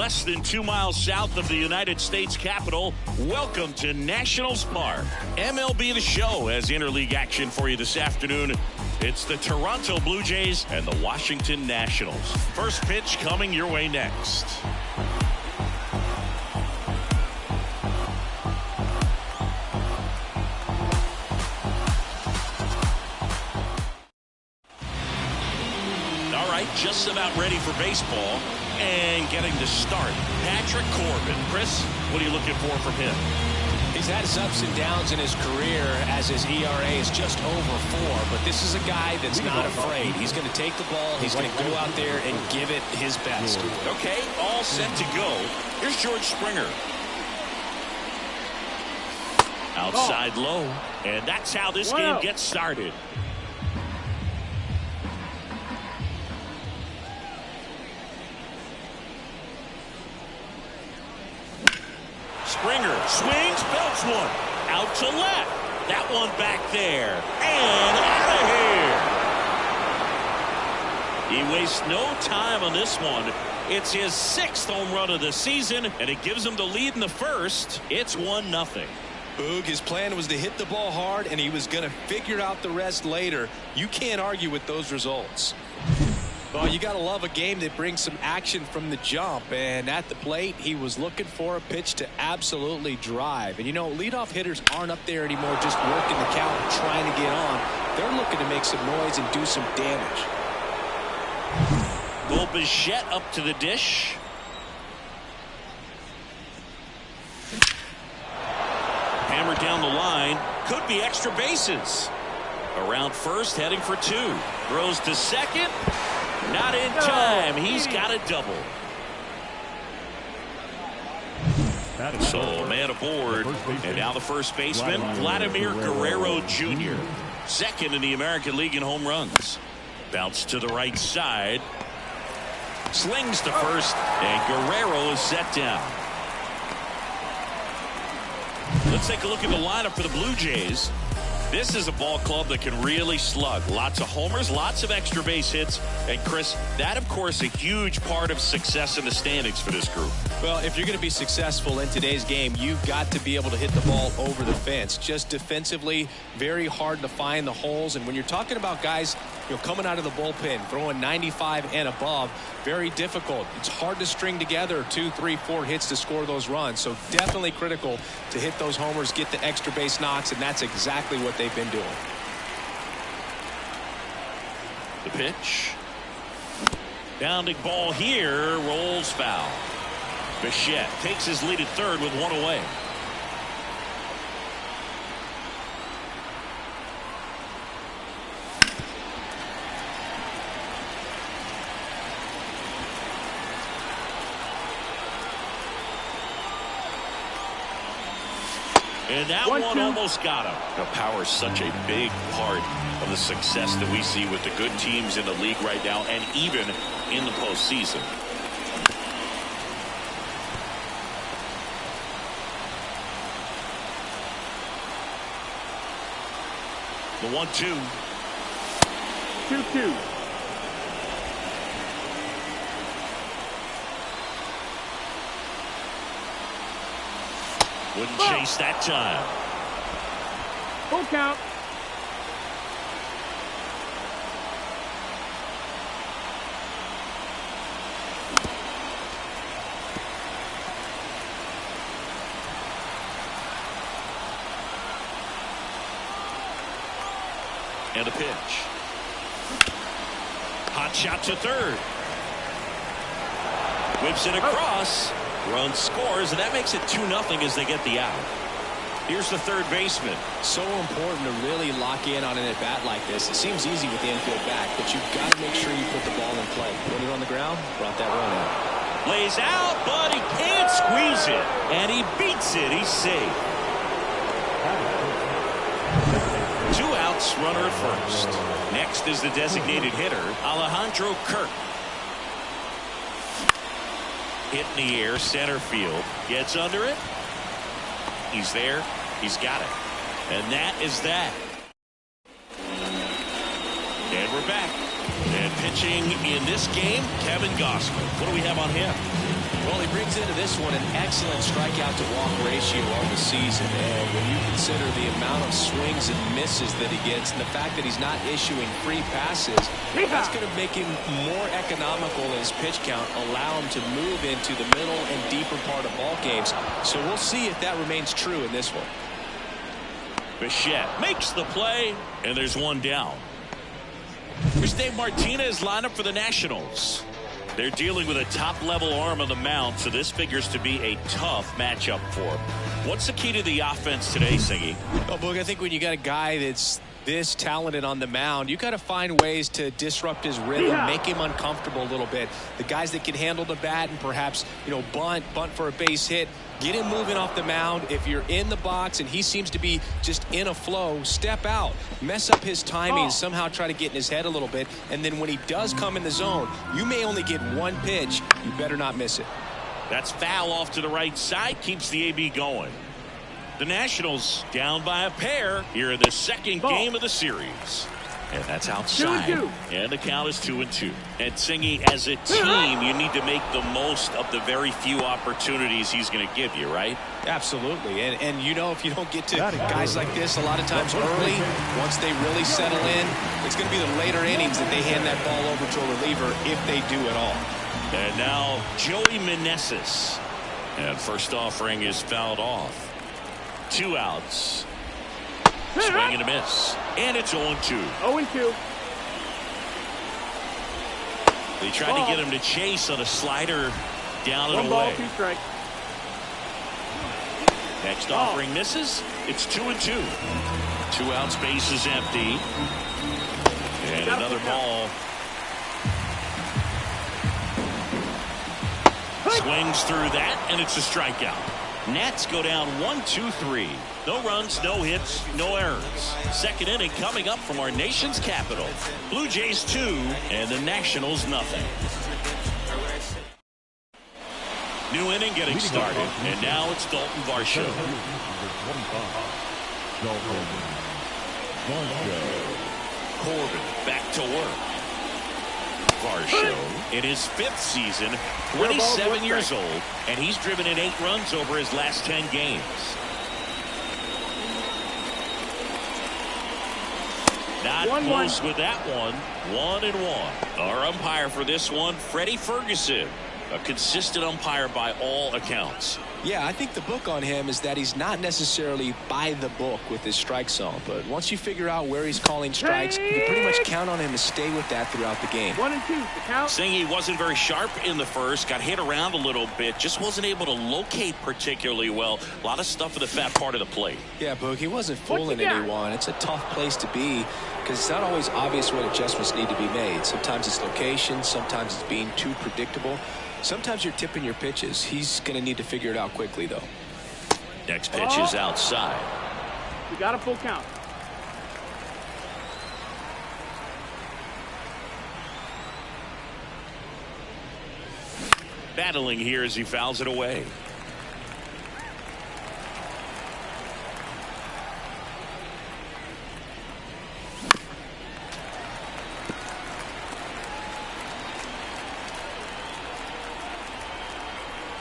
less than 2 miles south of the United States Capitol. Welcome to Nationals Park. MLB The Show has interleague action for you this afternoon. It's the Toronto Blue Jays and the Washington Nationals. First pitch coming your way next. All right, just about ready for baseball and getting to start. Patrick Corbin. Chris, what are you looking for from him? He's had his ups and downs in his career as his ERA is just over 4, but this is a guy that's not afraid. He's going to take the ball. He's going to go out there and give it his best. Okay, all set to go. Here's George Springer. Outside low, and that's how this game gets started. Springer swings, belts one. Out to left. That one back there. And out of here. He wastes no time on this one. It's his 6th home run of the season, and it gives him the lead in the first. It's 1-0. Boog, his plan was to hit the ball hard, and he was going to figure out the rest later. You can't argue with those results. Well, you got to love a game that brings some action from the jump. And at the plate, he was looking for a pitch to absolutely drive. And, you know, leadoff hitters aren't up there anymore just working the count and trying to get on. They're looking to make some noise and do some damage. Bo Bichette up to the dish. Hammer down the line. Could be extra bases. Around first, heading for 2. Throws to second. Not in time. He's got a double. So man aboard. And now the first baseman, Vladimir Guerrero Jr. Second in the American League in home runs. Bounce to the right side. Slings to first. And Guerrero is set down. Let's take a look at the lineup for the Blue Jays. This is a ball club that can really slug. Lots of homers, lots of extra base hits. And Chris, that of course a huge part of success in the standings for this group. Well, if you're going to be successful in today's game, you've got to be able to hit the ball over the fence. Just defensively, very hard to find the holes. And when you're talking about guys, you know, coming out of the bullpen, throwing 95 and above, very difficult. It's hard to string together 2, 3, 4 hits to score those runs. So definitely critical to hit those homers, get the extra base knocks, and that's exactly what they've been doing. The pitch. Bounding ball here, rolls foul. Bichette takes his lead at third with 1 away. And that one almost got him. The power is such a big part of the success that we see with the good teams in the league right now and even in the postseason. The 1-2. 2-2. Wouldn't chase that time. Full count. And a pitch. Hot shot to third. Whips it across. Run scores, and that makes it 2-0 as they get the out. Here's the third baseman. So important to really lock in on an at-bat like this. It seems easy with the infield back, but you've got to make sure you put the ball in play. Put it on the ground, brought that run out. Lays out, but he can't squeeze it. And he beats it. He's safe. 2 outs, runner at first. Next is the designated hitter, Alejandro Kirk. Hit in the air, center field. Gets under it. He's there. He's got it. And that is that. And we're back. And pitching in this game, Kevin Gausman. What do we have on him? Well, he brings into this one an excellent strikeout-to-walk ratio on the season. And when you consider the amount of swings and misses that he gets and the fact that he's not issuing free passes, that's going to make him more economical in his pitch count, allow him to move into the middle and deeper part of ball games. So we'll see if that remains true in this one. Bichette makes the play, and there's one down. Here's Dave Martinez lineup for the Nationals. They're dealing with a top-level arm on the mound, so this figures to be a tough matchup for him. What's the key to the offense today, Singy? Well, Boog, I think when you got a guy that's this talented on the mound, you got to find ways to disrupt his rhythm, make him uncomfortable a little bit. The guys that can handle the bat and perhaps, bunt for a base hit, get him moving off the mound. If you're in the box and he seems to be just in a flow, step out, mess up his timing, somehow try to get in his head a little bit. And then when he does come in the zone, you may only get one pitch. You better not miss it. That's foul off to the right side, keeps the AB going. The Nationals down by a pair here in the second game of the series. And that's outside. 2-2. And the count is 2-2. And Singy, as a team, you need to make the most of the very few opportunities he's going to give you, right? Absolutely. And if you don't get to guys like this a lot of times early, once they really settle in, it's going to be the later innings that they hand that ball over to a reliever if they do at all. And now Joey Meneses. And first offering is fouled off. 2 outs. Swing and a miss. And it's 0-2. 0-2. They tried to get him to chase on a slider down and away. 1 ball, 2 strikes. Next offering misses. It's 2-2. 2 outs, base is empty. And another ball. Swings through that, and it's a strikeout. Nats go down 1-2-3. No runs, no hits, no errors. Second inning coming up from our nation's capital. Blue Jays 2 and the Nationals nothing. New inning getting started, and now it's Dalton Varsho. Corbin back to work. Varsho in his 5th season, 27 years old, and he's driven in 8 runs over his last 10 games. Not close with that one. 1-1. Our umpire for this one, Freddie Ferguson, a consistent umpire by all accounts. Yeah, I think the book on him is that he's not necessarily by the book with his strike zone, but once you figure out where he's calling strikes, you can pretty much count on him to stay with that throughout the game. 1-2, the count. Saying he wasn't very sharp in the first, got hit around a little bit, just wasn't able to locate particularly well. A lot of stuff in the fat part of the plate. Yeah, Boog, he wasn't fooling anyone. It's a tough place to be because it's not always obvious what adjustments need to be made. Sometimes it's location, sometimes it's being too predictable. Sometimes you're tipping your pitches. He's going to need to figure it out quickly, though. Next pitch is outside. We got a full count. Battling here as he fouls it away.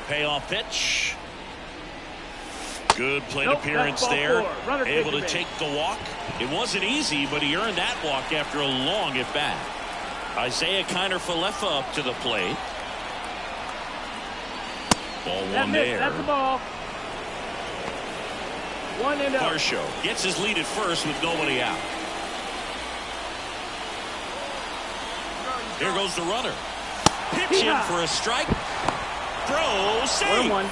Payoff pitch. Good plate appearance there. Able to take the walk. It wasn't easy, but he earned that walk after a long at bat. Isaiah Kiner-Falefa up to the plate. Ball one there. That's the ball. 1-0. Varsho gets his lead at first with nobody out. Here goes the runner. Pitch in for a strike. Throw, save. 1-1.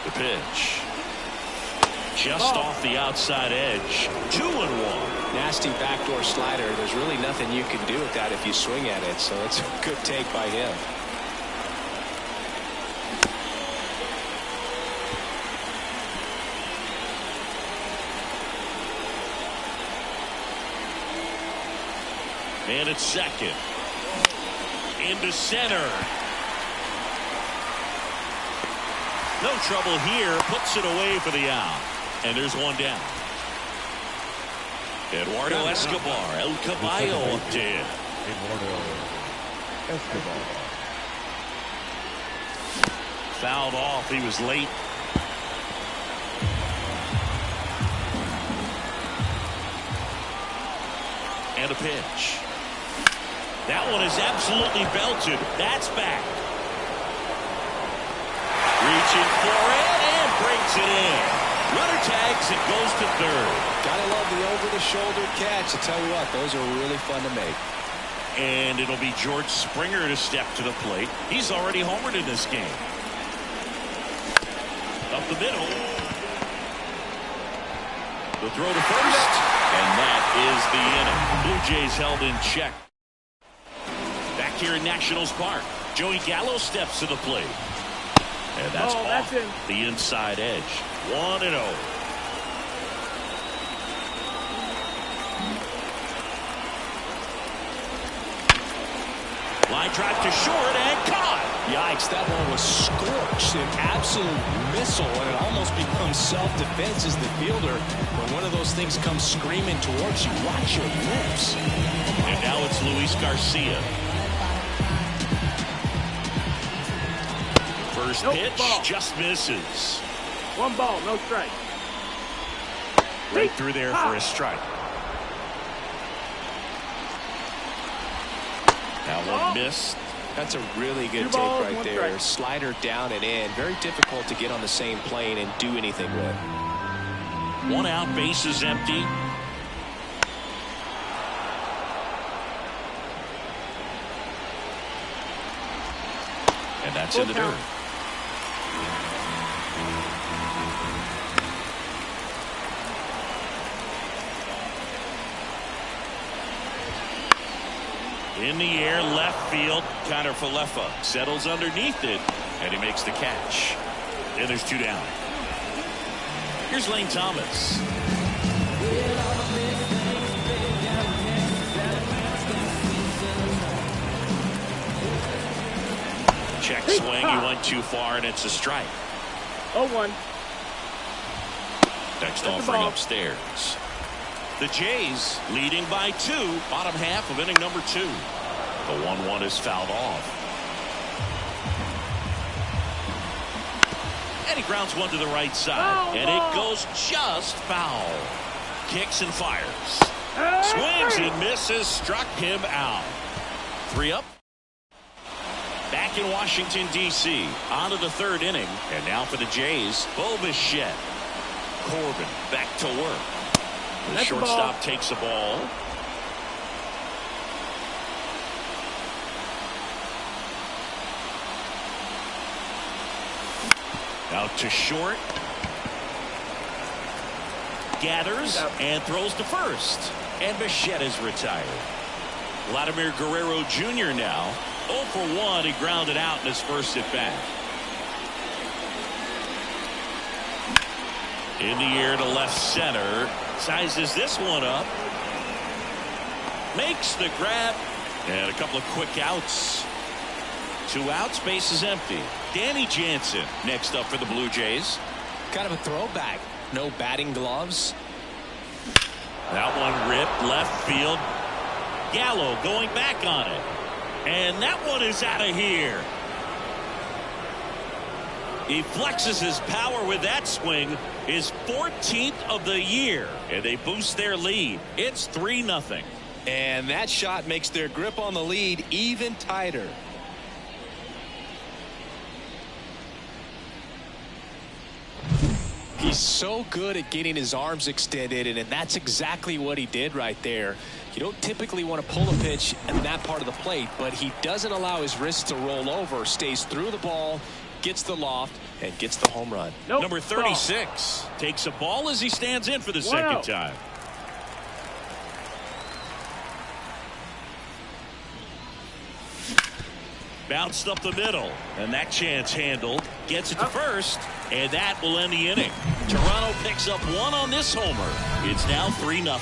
The pitch. Just off the outside edge. 2-1. Nasty backdoor slider. There's really nothing you can do with that if you swing at it, so it's a good take by him. And it's second. Into center. No trouble here. Puts it away for the out. And there's one down. Eduardo Escobar, El Caballo up there. Eduardo Escobar. Fouled off. He was late. And a pitch. That one is absolutely belted. That's back. Reaching for it and brings it in. Runner tags and goes to third. Gotta love the over-the-shoulder catch. I tell you what, those are really fun to make. And it'll be George Springer to step to the plate. He's already homered in this game. Up the middle. The throw to first. And that is the inning. Blue Jays held in check. Back here in Nationals Park, Joey Gallo steps to the plate. And that's off the inside edge. 1-0. Line drive to short and caught. Yikes, that ball was scorched, an absolute missile, and it almost becomes self-defense as the fielder. When one of those things comes screaming towards you, watch your lips. And now it's Luis Garcia. First pitch just misses. 1 ball, no strike. Right through there for a strike. That one missed. That's a really good take right there. Slider down and in. Very difficult to get on the same plane and do anything with. 1 out, base is empty. And that's in the dirt. In the air, left field, Connor Falefa settles underneath it, and he makes the catch. And there's 2 down. Here's Lane Thomas. Check swing, he went too far, and it's a strike. 0-1. Next offering upstairs. The Jays leading by 2, bottom half of inning number 2. The 1-1 is fouled off. And he grounds one to the right side. And it goes just foul. Kicks and fires. Swings and misses. Struck him out. 3 up. Back in Washington, D.C. On to the 3rd inning. And now for the Jays, Bo Bichette. Corbin back to work. The shortstop takes the ball. Out to short. Gathers and throws to first. And Bichette is retired. Vladimir Guerrero Jr. now 0 for 1. He grounded out in his first at bat. In the air to left center. Sizes this one up. Makes the grab. And a couple of quick outs. 2 outs, base is empty. Danny Jansen next up for the Blue Jays. Kind of a throwback. No batting gloves. That one ripped left field. Gallo going back on it. And that one is out of here. He flexes his power with that swing. His 14th of the year. And they boost their lead. It's 3-0. And that shot makes their grip on the lead even tighter. He's so good at getting his arms extended, and that's exactly what he did right there. You don't typically want to pull a pitch in that part of the plate, but he doesn't allow his wrists to roll over, stays through the ball, gets the loft, and gets the home run. Number 36 takes a ball as he stands in for the second time. Bounced up the middle, and that chance handled. Gets it to first, and that will end the inning. Toronto picks up 1 on this homer. It's now 3-0.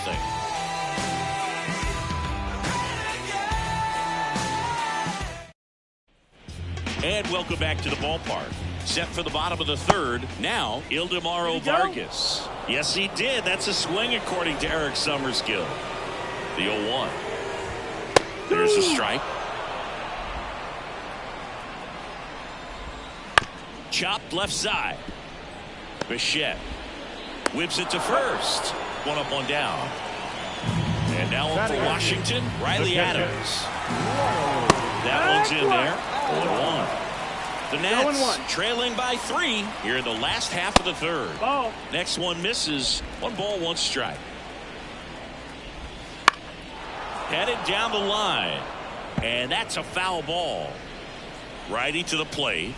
And welcome back to the ballpark. Set for the bottom of the third. Now, Ildemaro Vargas. Yes, he did. That's a swing according to Eric Summerskill. The 0-1. There's a strike. Chopped left side. Bichette whips it to first. One up, one down. And now on for Washington, Riley Adams. That one's in there. 0-1. The Nats trailing by 3 here in the last half of the third. Ball. Next one misses. 1 ball, 1 strike. Headed down the line. And that's a foul ball. Righty to the plate.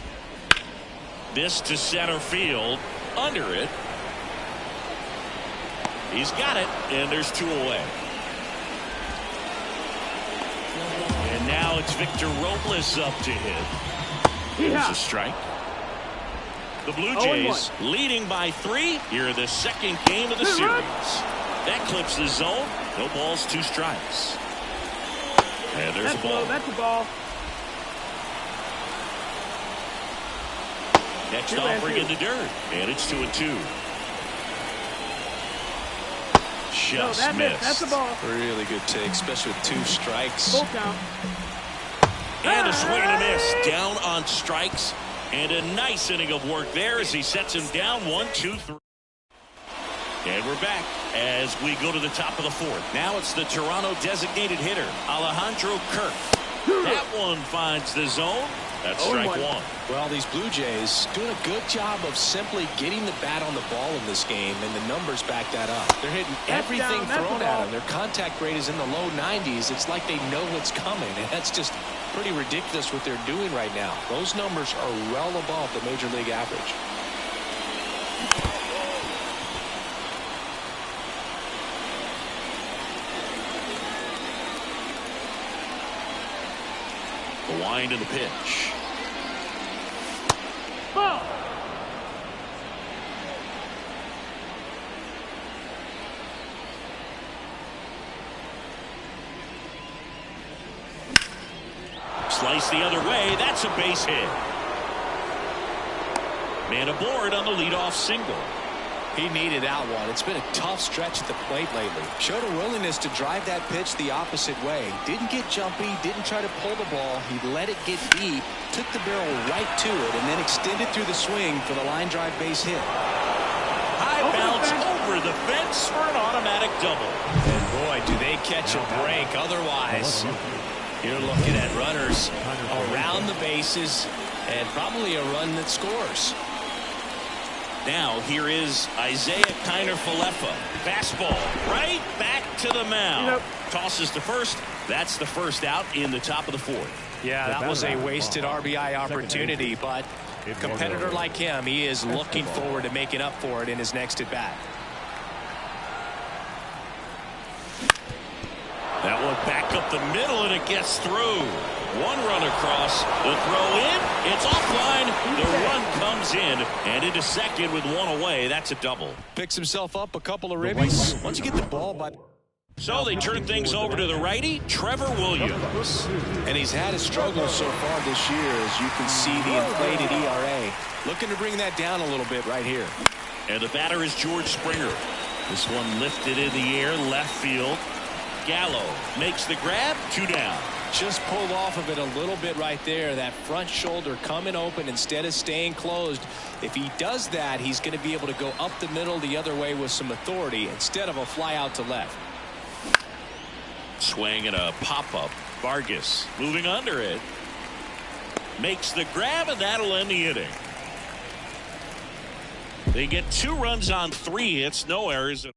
This to center field. Under it. He's got it. And there's 2 away. And now it's Victor Robles up to hit. Here's a strike. The Blue Jays leading by 3 here in the second game of the series. That clips the zone. No balls, 2 strikes. And there's a ball. That's a ball. Next offering in the dirt. And it's 2-2. Just missed. That's a ball. Really good take, especially with 2 strikes. Full count. And a swing and a miss. Down on strikes. And a nice inning of work there as he sets him down 1, 2, 3. And we're back as we go to the top of the 4th. Now it's the Toronto designated hitter, Alejandro Kirk. That one finds the zone. That's strike 1. Well, these Blue Jays doing a good job of simply getting the bat on the ball in this game, and the numbers back that up. They're hitting everything thrown at them. Their contact rate is in the low 90s. It's like they know what's coming, and that's just pretty ridiculous what they're doing right now. Those numbers are well above the major league average. The wind and the pitch. Ball. Slice the other way. That's a base hit. Man aboard on the leadoff single. He needed that one. It's been a tough stretch at the plate lately. Showed a willingness to drive that pitch the opposite way. Didn't get jumpy, didn't try to pull the ball. He let it get deep, took the barrel right to it, and then extended through the swing for the line drive base hit. High bounce over the fence for an automatic double. And boy, do they catch a break. Otherwise, you're looking at runners around the bases and probably a run that scores. Now here is Isaiah Kiner-Falefa. Fastball right back to the mound. Tosses to first. That's the first out in the top of the 4th. Yeah, that was a wasted RBI opportunity, but a competitor like him, he is looking forward to making up for it in his next at-bat. That one back up the middle, and it gets through. 1 run across. The throw in. It's offline. The run comes in and into second with 1 away. That's a double. Picks himself up a couple of ribbies. Once you get the ball by... So they turn things over to the righty, Trevor Williams. And he's had a struggle so far this year, as you can see the inflated ERA. Looking to bring that down a little bit right here. And the batter is George Springer. This one lifted in the air, left field. Gallo makes the grab, 2 down. Just pulled off of it a little bit right there. That front shoulder coming open instead of staying closed. If he does that, he's going to be able to go up the middle the other way with some authority instead of a fly out to left. Swing and a pop-up. Vargas moving under it. Makes the grab, and that'll end the inning. They get 2 runs on 3 hits, no errors.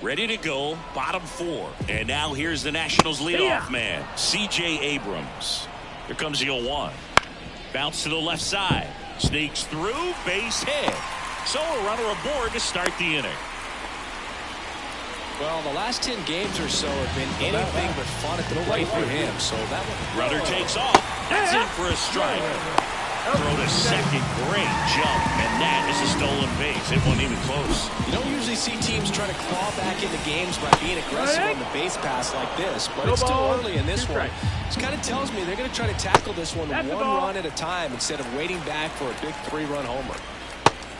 Ready to go, bottom 4. And now here's the Nationals leadoff man, C.J. Abrams. Here comes the 0-1. Bounce to the left side. Sneaks through, base hit. So a runner aboard to start the inning. Well, the last 10 games or so have been anything but fun at the plate for him. So that one. Runner takes off. That's in for a strike. Throw to second. Great jump. And that is a stolen base. It wasn't even close. You don't usually see teams try to claw back into games by being aggressive on the base pass like this, but it's still early in this one. This kind of tells me they're going to try to tackle this one one run at a time instead of waiting back for a big 3-run homer.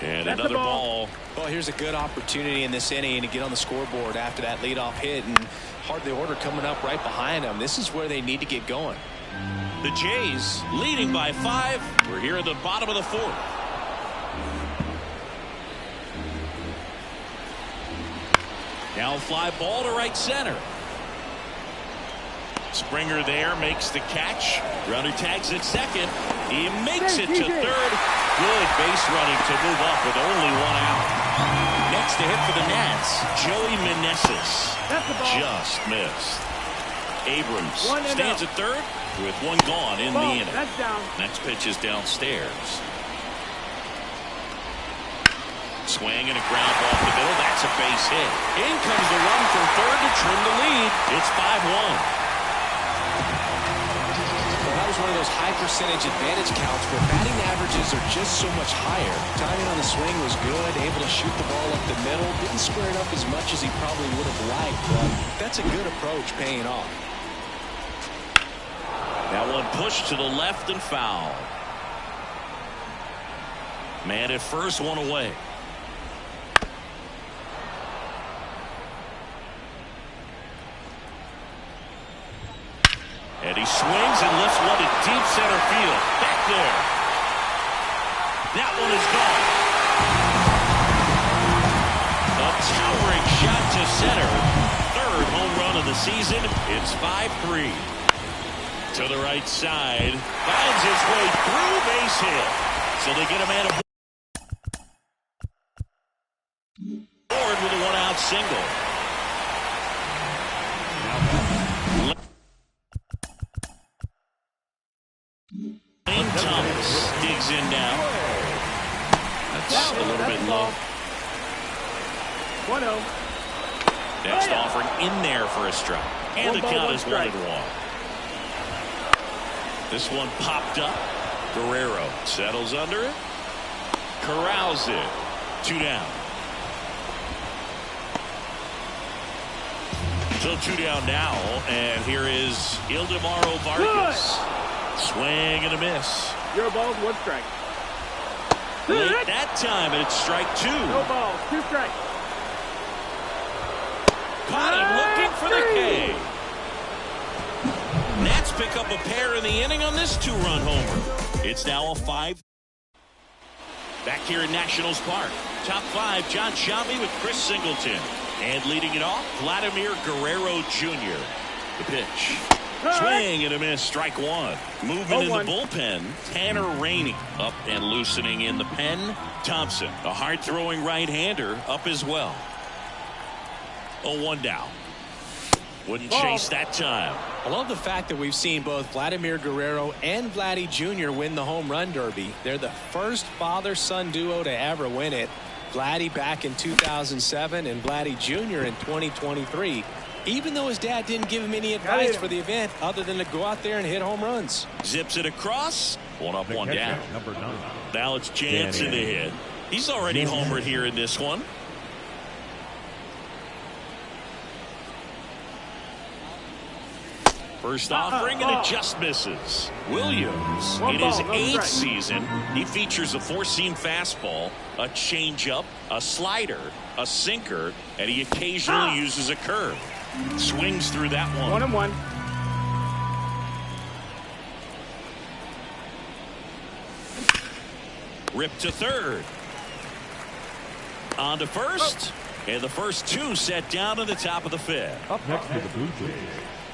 And another ball. Well, here's a good opportunity in this inning to get on the scoreboard after that leadoff hit, and hardly order coming up right behind them. This is where they need to get going. The Jays leading by 5. We're here at the bottom of the 4th. Now fly ball to right center. Springer there makes the catch. Runner tags at second. He makes it to third. Good base running to move up with only 1 out. Next to hit for the Nats, Joey Meneses. Just missed. Abrams stands at third with 1 gone in the inning. Next pitch is downstairs. Swing and a ground ball up the middle. That's a base hit. In comes the run from third to trim the lead. It's 5-1. That was one of those high percentage advantage counts where batting averages are just so much higher. Timing on the swing was good, able to shoot the ball up the middle. Didn't square it up as much as he probably would have liked, but that's a good approach paying off. That one pushed to the left and foul. Man at first, 1 away. And he swings and lifts one to deep center field. Back there. That one is gone. A towering shot to center. 3rd home run of the season. It's 5-3. To the right side. Finds his way through, base hit. So they get a man aboard with a 1-out single. Thomas digs in now. That's a little bit low. 1-0. Next offering in there for a strike. And the count is 1-1. This one popped up. Guerrero settles under it. Corrals it. 2 down. So 2 down now. And here is Ildemaro Vargas. Swing and a miss. Your ball's 1 strike. Late that time, and it's strike 2. No balls, 2 strikes. Caught him looking for the K. Nats pick up a pair in the inning on this 2-run homer. It's now a 5. Back here in Nationals Park. Top 5, John Sciambi with Chris Singleton. And leading it off, Vladimir Guerrero Jr. The pitch. Swing and a miss, strike 1. Moving in the bullpen, Tanner Rainey up and loosening in the pen. Thompson, a hard-throwing right-hander, up as well. 0-1 down. Wouldn't chase that time. I love the fact that we've seen both Vladimir Guerrero and Vladdy Jr. win the home run derby. They're the first father-son duo to ever win it. Vladdy back in 2007 and Vladdy Jr. in 2023. Even though his dad didn't give him any advice for the event other than to go out there and hit home runs. Zips it across. 1 up, 1 down. Now it's Jansen to hit. He's already homered here in this one. First offering, and it just misses. Williams, in his 8th season, he features a 4-seam fastball, a changeup, a slider, a sinker, and he occasionally uses a curve. Swings through that one. 1-1. Ripped to third. On to first. And the first 2 set down to the top of the 5th. Up next for the Blue Jays.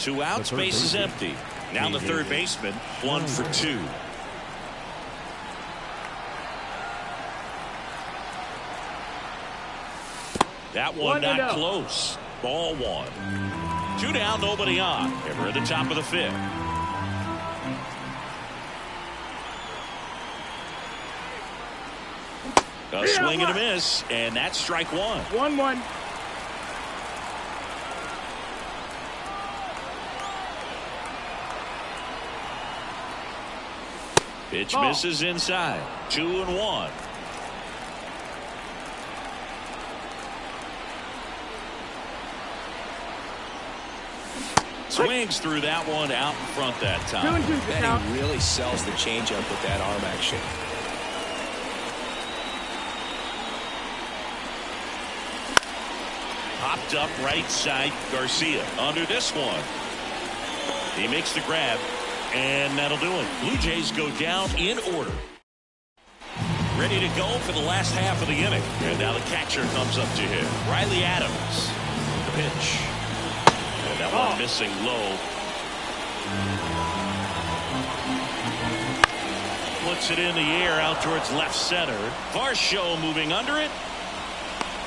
2 outs, base is empty. Now the third baseman, 1 for 2. That one not close. Ball 1. 2 down, nobody on. And we're at the top of the 5th. A swing and a miss, and that's strike 1. 1-1. Pitch Ball. misses inside. 2-1. Swings through that one out in front that time. 2-2 the count. He really sells the changeup with that arm action. Popped up right side. Garcia under this one. He makes the grab, and that'll do it. Blue Jays go down in order. Ready to go for the last half of the inning. And now the catcher comes up to him. Riley Adams. The pitch. And that one missing low. Puts it in the air out towards left center. Varsho moving under it.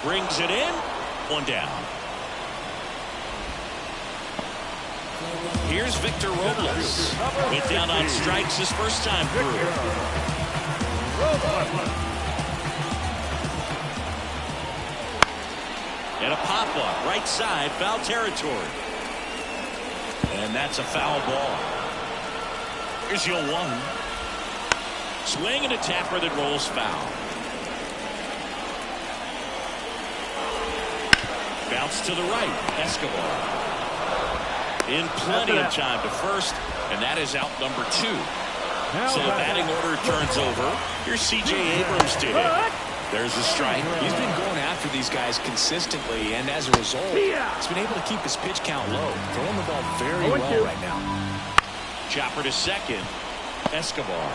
Brings it in. One down. Here's Victor Robles. Went down on strikes his first time through. And a pop-up right side, foul territory. And that's a foul ball. Here's your 1. Swing and a tapper that rolls foul. Bounce to the right. Escobar. In plenty of time to first, and that is out number 2. So the batting order turns over. Here's C.J. Abrams to hit. There's a strike. He's been going after these guys consistently, and as a result, he's been able to keep his pitch count low. Throwing the ball very well right now. Chopper to second. Escobar.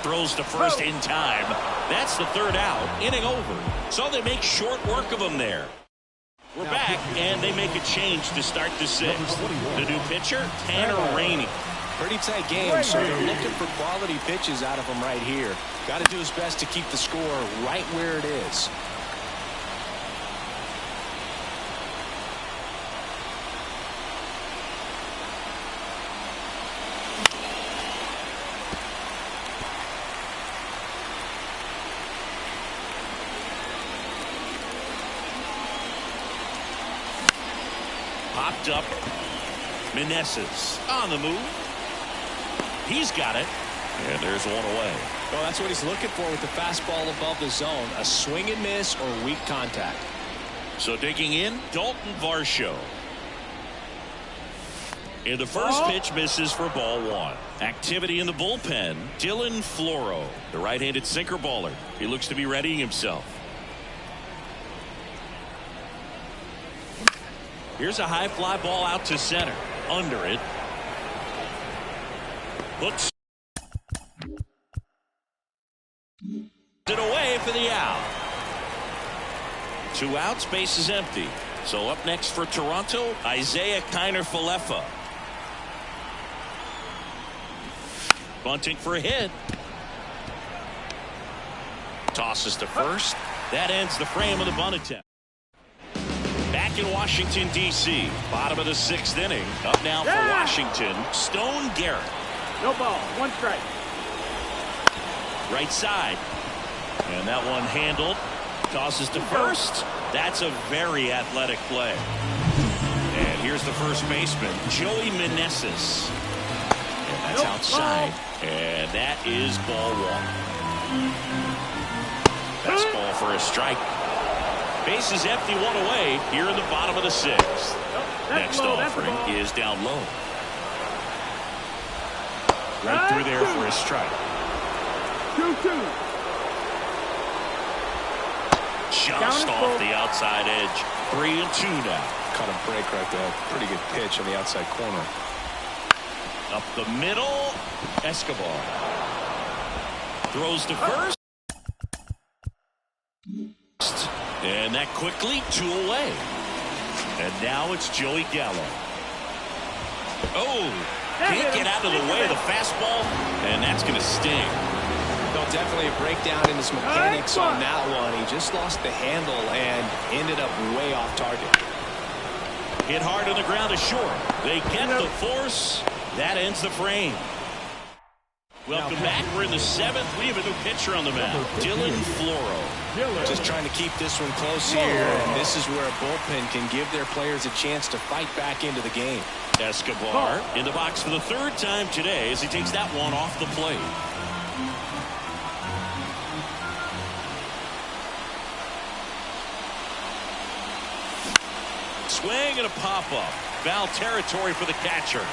Throws to first in time. That's the 3rd out. Inning over. So they make short work of him there. We're back, and they make a change to start the 6th. The new pitcher, Tanner Rainey. Pretty tight game, so they're looking for quality pitches out of him right here. Got to do his best to keep the score right where it is. Popped up. Meneses on the move. He's got it. And there's one away. Well, that's what he's looking for with the fastball above the zone. A swing and miss or weak contact. So digging in, Dalton Varsho. And the first pitch misses for ball 1. Activity in the bullpen. Dylan Floro, the right-handed sinker baller. He looks to be readying himself. Here's a high fly ball out to center. Under it. Looks it away for the out. 2 outs, base is empty. So up next for Toronto, Isaiah Kiner-Falefa. Bunting for a hit. Tosses to first. That ends the frame of the bunt attempt. Back in Washington, D.C. Bottom of the 6th inning. Up now for Washington, Stone Garrett. No ball. 1 strike. Right side. And that one handled. Tosses to first. That's a very athletic play. And here's the first baseman, Joey Meneses. And that's outside. And that is ball 1. Fastball for a strike. Base is empty, 1 away here in the bottom of the 6th. Next offering is down low. Right through there for a strike. 2-2. Just off the outside edge. 3-2 now. Caught a break right there. Pretty good pitch on the outside corner. Up the middle. Escobar. Throws to first. And that quickly 2 away. And now it's Joey Gallo. Oh, can't get out of the way of the fastball. And that's going to sting. No, definitely a breakdown in his mechanics on that one. He just lost the handle and ended up way off target. Hit hard on the ground to short. They get the force. That ends the frame. Welcome back. We're in the 7th. We have a new pitcher on the mound, Dylan Floro. Just trying to keep this one close here, and this is where a bullpen can give their players a chance to fight back into the game. Escobar in the box for the 3rd time today as he takes that one off the plate. Swing and a pop-up. Foul territory for the catcher.